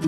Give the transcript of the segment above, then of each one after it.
Hey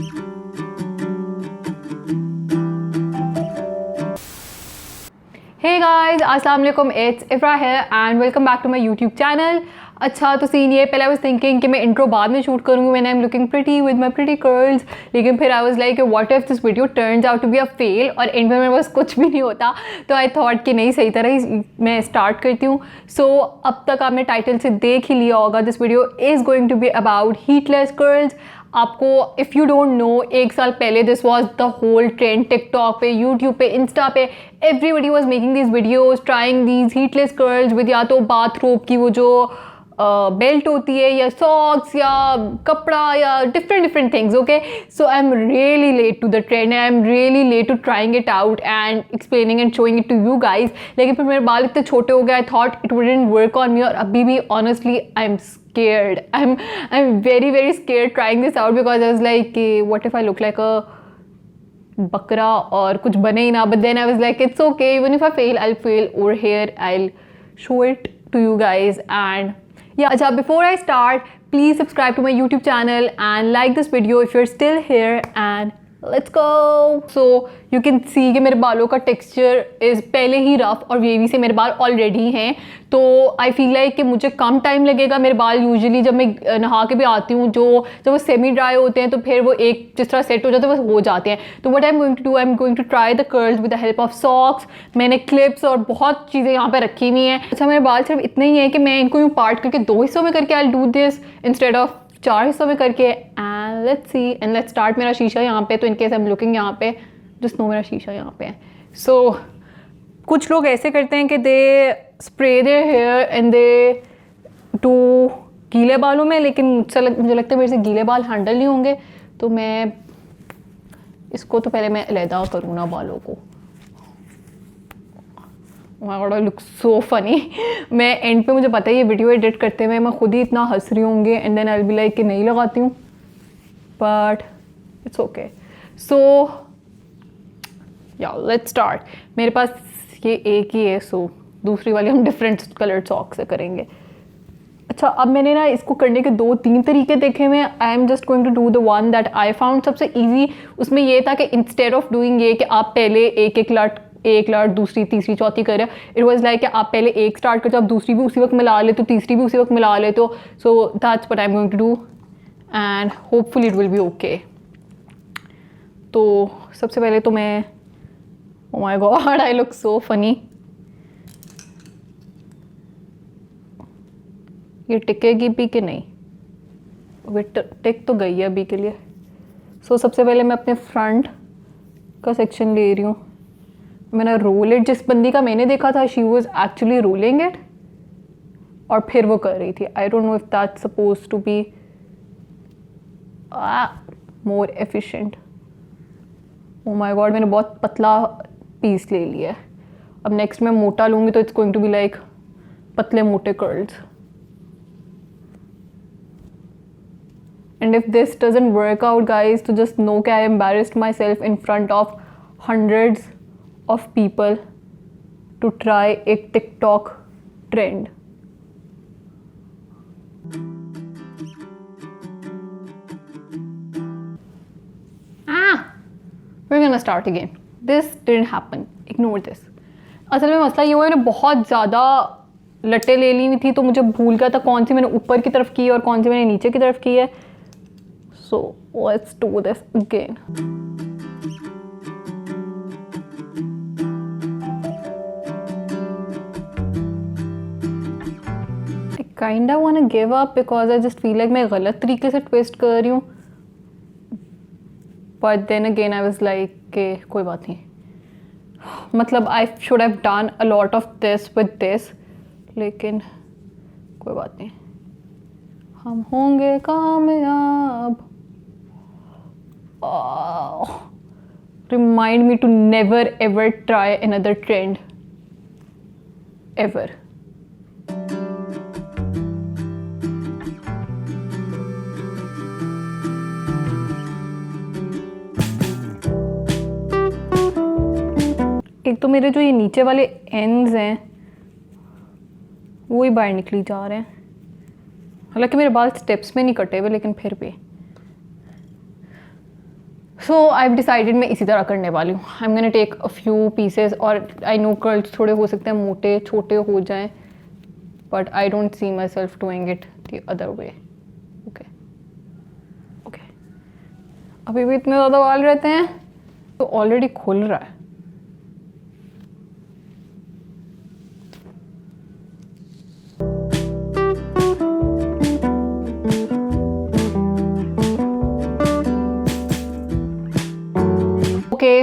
guys, अस्सलाम वालेकुम, it's इफ्रा here and welcome back to my YouTube channel. अच्छा तो सीन ये, पहले आई वाज थिंकिंग कि मैं इंट्रो बाद में शूट करूँगी when I am looking pretty with my pretty curls, लेकिन फिर I was like what if this video turns out to be a fail और एंड में मेरे पास कुछ भी नहीं होता. तो आई थॉट कि नहीं, सही तरह ही मैं स्टार्ट करती हूँ. सो अब तक आपने टाइटल से देख ही लिया होगा, this video is going to be about heatless curls. आपको इफ़ यू डोंट नो, एक साल पहले this was the whole trend TikTok पे, यूट्यूब पे, इंस्टा पे. Everybody was making these videos trying these heatless curls with या तो bathrobe की वो जो बेल्ट होती है, या सॉक्स, या कपड़ा, या different things. Okay, so I am really late to the trend, I am really late to trying it out and explaining and showing it to you guys. लेकिन फिर मेरे बाल इतने छोटे हो गए, I thought it wouldn't work on me. और अभी भी honestly I am scared. I'm very scared trying this out because I was like, what if I look like a bakra और कुछ बने ही ना. But then I was like, it's okay, even if I fail, I'll fail over here, I'll show it to you guys. And yeah, अच्छा, before I start, please subscribe to my YouTube channel and like this video if you're still here, and let's go. So you can see कि मेरे बालों का texture is पहले ही rough और wavy से मेरे बाल ऑलरेडी हैं. तो आई फील लाइक कि मुझे कम टाइम लगेगा. मेरे बाल यूजुअली जब मैं नहा के भी आती हूँ, जब वो सेमी ड्राई होते हैं तो फिर वो एक जिस तरह सेट हो जाते हैं वो हो जाते हैं. तो what I am going to do, I am going to try the curls with the help of socks. मैंने क्लिप्स और बहुत चीज़ें यहाँ पे रखी हुई हैं. अच्छा, मेरे बाल सिर्फ इतने ही हैं कि मैं इनको यूँ पार्ट करके 2 हिस्सों में करके I do this instead of 4 हिस्सों में करके. And let's see and let's start. मेरा शीशा यहाँ पे, तो इनकेस आई एम लुकिंग यहाँ पे, जस्ट नो मेरा शीशा यहाँ पे है. सो कुछ लोग ऐसे करते हैं कि they spray their hair and they to गीले बालों में, लेकिन मुझे लगता है मेरे से गीले बाल हैंडल नहीं होंगे. तो मैं इसको तो पहले मैं अलहदा करूँ ना बालों को. My God, I look so funny. मैं एंड पे, मुझे पता है ये वीडियो एडिट करते हुए मैं खुद ही इतना हंस रही होंगी and then I will be like कि नहीं लगाती हूँ, बट इट्स ओके. सो या लेट्स स्टार्ट. मेरे पास ये एक ही है, सो दूसरी वाली हम डिफरेंट कलर्ड सॉक्स से करेंगे. अच्छा, अब मैंने ना इसको करने के 2-3 तरीके देखे हुए. I am just going to do the one that I found सबसे ईजी. उसमें ये था कि इंस्टेड ऑफ डूइंग ये कि आप पहले एक लट दूसरी तीसरी चौथी करें, इट वाज लाइक कि आप पहले एक स्टार्ट करते हो, आप दूसरी भी उसी वक्त मिला लेते हो, तीसरी भी उसी वक्त मिला लेते हो. So that's what I am going to do and hopefully it will be okay. तो सबसे पहले तो मैं, oh my god, I look so funny. ये टिकेगी भी कि नहीं? टिक तो गई है अभी के लिए. सो सबसे पहले मैं अपने फ्रंट का सेक्शन ले रही हूँ. मैंने रोल इट, जिस बंदी का मैंने देखा था she was actually rolling it और फिर वो कर रही थी. I don't know if that's suppose to be more efficient. Oh my God, मैंने बहुत पतला पीस ले लिया है. अब नेक्स्ट मैं मोटा लूँगी तो it's going to be like पतले मोटे curls. And if this doesn't work out guys, तो जस्ट नो कि I embarrassed myself in front of hundreds of people to try एक TikTok trend. We're gonna start again. This didn't happen. Ignore this. असल में मसला ये हुआ है, मैंने बहुत ज़्यादा लट्टे ले ली हुई थी, तो मुझे भूल गया था कौन सी मैंने ऊपर की तरफ की है और कौन सी मैंने नीचे की तरफ की है. So let's do this again. I kinda wanna give up because I just feel like मैं गलत तरीके से ट्विस्ट कर रही हूँ. But then again I was like कि कोई बात नहीं, मतलब I should have done a lot of this with this, लेकिन कोई बात नहीं, हम होंगे कामयाब. Remind me to never ever try another trend ever. एक तो मेरे जो ये नीचे वाले एंड्स हैं वो ही बाहर निकली जा रहे हैं. हालांकि मेरे बाल स्टेप्स में नहीं कटे हुए, लेकिन फिर भी सो आई हैव डिसाइडेड मैं इसी तरह करने वाली हूँ. I am gonna take a few pieces और आई नो कर्ल्स थोड़े हो सकते हैं मोटे छोटे हो जाएं, but I don't see my self doing it the other way. Okay okay, अभी भी इतने ज़्यादा बाल रहते हैं तो ऑलरेडी खुल रहा है.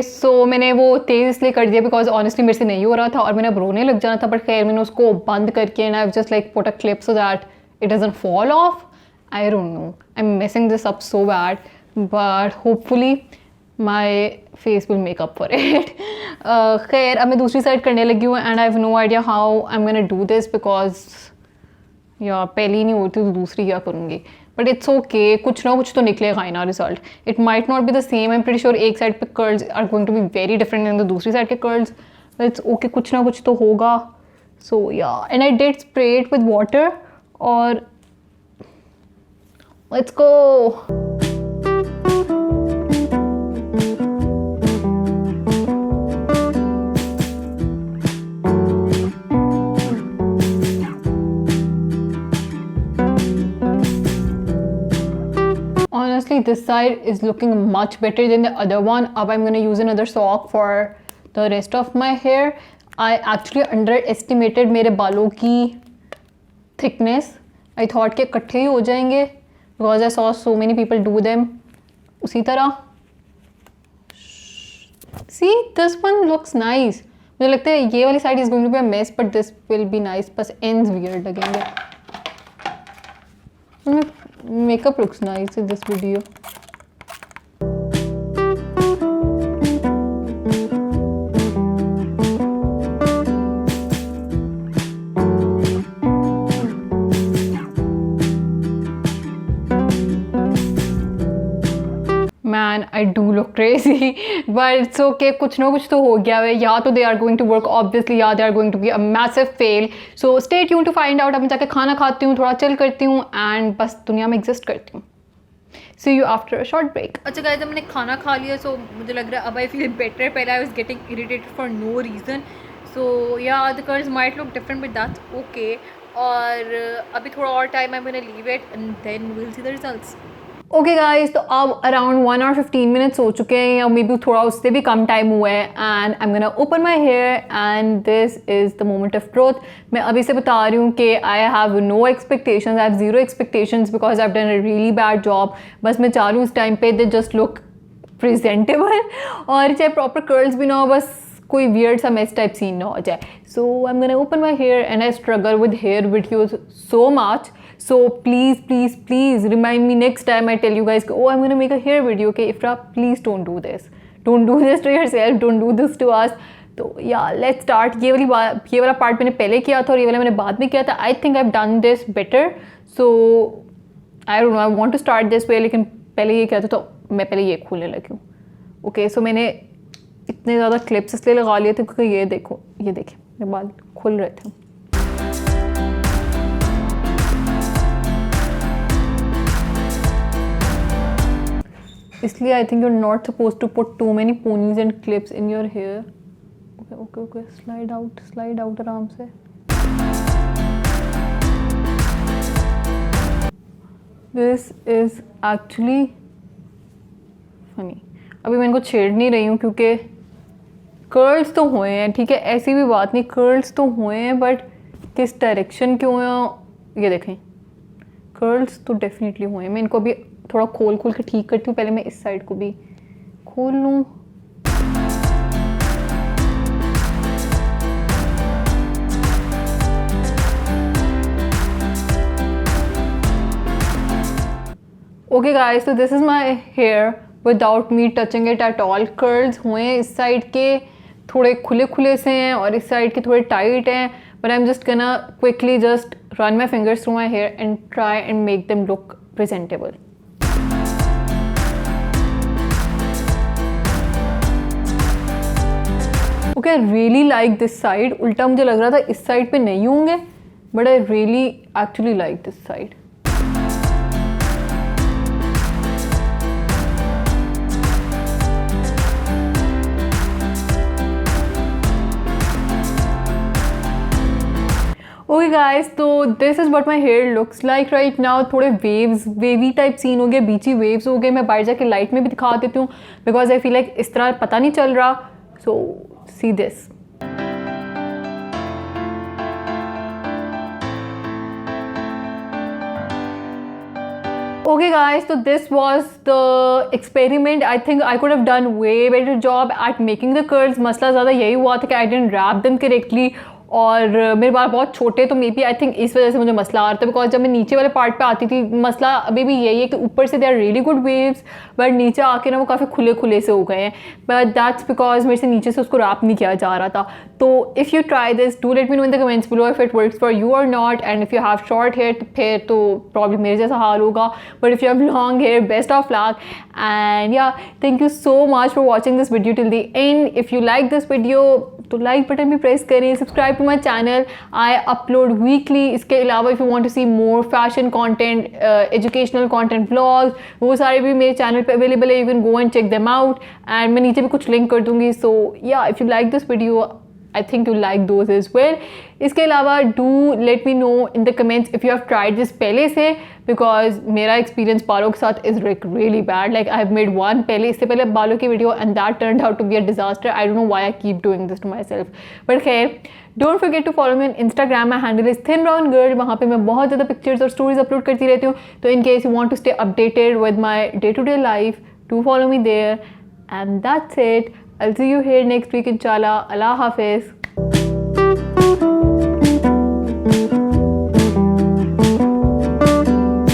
सो मैंने वो तेज़ इसलिए कर दिया बिकॉज ऑनेस्टली मेरे से नहीं हो रहा था और मैंने अब रोने लग जाना था, बट खैर मैंने उसको बंद करके and I have just like put a clip so that it doesn't fall off. I don't know, I am messing this up so bad, but hopefully my face will make up for it. खैर अब मैं दूसरी side करने लगी हूँ and I have no idea how I am gonna do this because या पहली नहीं होती तो दूसरी क्या करूँगी. बट इट्स ओके, कुछ ना कुछ तो निकलेगा ही ना result. It might not be the same. I am pretty sure एक साइड पे curls are going to be very different than the दूसरी साइड के कर्ल्स. इट्स ओके, कुछ ना कुछ तो होगा. So yeah, and I did spray it with water और let's go. Honestly, this side is looking much better than the other one. अब I'm gonna use another sock for the rest of my hair. I actually underestimated मेरे बालों की thickness. I thought कि इकट्ठे ही हो जाएंगे because I saw so many people do them. उसी तरह. See, this one looks nice. मुझे लगता है ये वाली side is going to be a mess, but this will be nice. बस ends weird लगेंगे. Makeup looks nice in this video. Man, I do look crazy, but it's okay. कुछ ना कुछ तो हो गया है. या तो they are going to work obviously, या they are going to be a massive fail. So stay tuned to find out. अब मैं जाके खाना खाती हूँ, थोड़ा चिल करती हूँ and बस दुनिया में एग्जिस्ट करती हूँ. See you after a short break. अच्छा गाइस, मैंने खाना खा लिया, so मुझे लग रहा है अब I feel better. पहले I was getting irritated for no reason. So yeah, the curls might look different, but that's okay. और अभी थोड़ा और time I'm gonna leave it and then we'll see the results. Okay guys, तो अब around 1 hour 15 minutes हो चुके हैं या मे बी थोड़ा उससे भी कम टाइम हुआ है and I am gonna open my hair and this is the moment of truth. मैं अभी से बता रही हूँ कि I have no expectations, I have zero expectations because I have done a really bad job. बस मैं चाह रही हूँ उस टाइम पे दे जस्ट लुक प्रेजेंटेबल और चाहे प्रॉपर कर्ल्स भी ना हो, बस कोई वियर्ड सा मेस टाइप सीन ना हो जाए. So I am gonna open my hair and I struggle with hair videos so much. So please remind me next time I tell you guys, oh, I'm going to make a hair video. Okay, Ifra, please don't do this. Don't do this to yourself. Don't do this to us. तो yeah, let's start. ये वाला part मैंने पहले किया था और ये वाला मैंने बाद में किया था. I think I've done this better. So I don't know. I want to start this way. लेकिन पहले ये किया था तो मैं पहले ये खोलने लगी हूँ. Okay, so मैंने इतने ज़्यादा क्लिप्स इसलिए लगा लिए थे क्योंकि ये देखो, ये देखें मेरे बाल खुल रहे थे. इसलिए I think you are not suppose to put too many ponies and clips in your hair. Okay okay, slide out आराम से. This is actually funny. अभी मैं इनको छेड़ नहीं रही हूँ क्योंकि कर्ल्स तो हुए हैं, ठीक है, ऐसी भी बात नहीं, कर्ल्स तो हुए हैं, बट किस डायरेक्शन के हुए हैं ये देखें. कर्ल्स तो डेफिनेटली हुए हैं. मैं इनको अभी थोड़ा खोल के ठीक करती हूँ. पहले मैं इस साइड को भी खोल लूँ. Okay guys, so this is my hair without me touching it at all. Curls हुए हैं, इस साइड के थोड़े खुले से हैं और इस साइड के थोड़े टाइट हैं, but I'm just gonna quickly just run my fingers through my hair and try and make them look presentable. Okay, I really like this side. उल्टा मुझे लग रहा था इस साइड पे नहीं होंगे, but I really actually like this side. Guys, तो this is what my hair looks like right now. थोड़े वेवी टाइप सीन हो गए, बीची वेव्स हो गए. मैं बाहर जाके लाइट में भी दिखा देती हूँ बिकॉज आई फील लाइक इस तरह पता नहीं चल रहा. So see this. Okay guys, so this was the experiment. I think I could have done way better job at making the curls. मसला ज़्यादा यही हुआ था कि I didn't wrap them correctly और मेरे बाल बहुत छोटे, तो मे बी आई थिंक इस वजह से मुझे मसला आ रहा था. बिकॉज जब मैं नीचे वाले पार्ट पे आती थी, मसला अभी भी यही है कि ऊपर से they are really good waves but नीचे आके ना वो काफ़ी खुले खुले से हो गए हैं. बट दैट्स बिकॉज मेरे से नीचे से उसको रैप नहीं किया जा रहा था. तो if you try this, do let me know in the comments below if it works for you और not. And if you have short hair तो फिर तो प्रॉब्लम मेरे जैसा हाल होगा. But if you have long hair, best of luck. And yeah, thank you so much for watching this video till the end. If you like this video तो like button भी press करें. Subscribe to my channel, I upload weekly. इसके अलावा if you want to see more fashion content, educational content, vlogs, वो सारे भी मेरे channel पे अवेलेबल है. You can go and check them out and मैं नीचे भी कुछ लिंक कर दूँगी. So yeah, if you like this video I think you like those as well. इसके अलावा do let me know in the comments if you have tried this पहले से, because मेरा experience बालों के साथ is like really bad. Like I have made one इससे पहले बालों की video and that turned out to be a disaster. I don't know why I keep doing this to myself. But खैर, don't forget to follow me on Instagram. My handle is thin brown girl. वहाँ पे मैं बहुत ज़्यादा pictures और stories upload करती रहती हूँ. तो in case you want to stay updated with my day-to-day life, do follow me there. And that's it. I'll see you here next week inshallah. Allah Hafiz.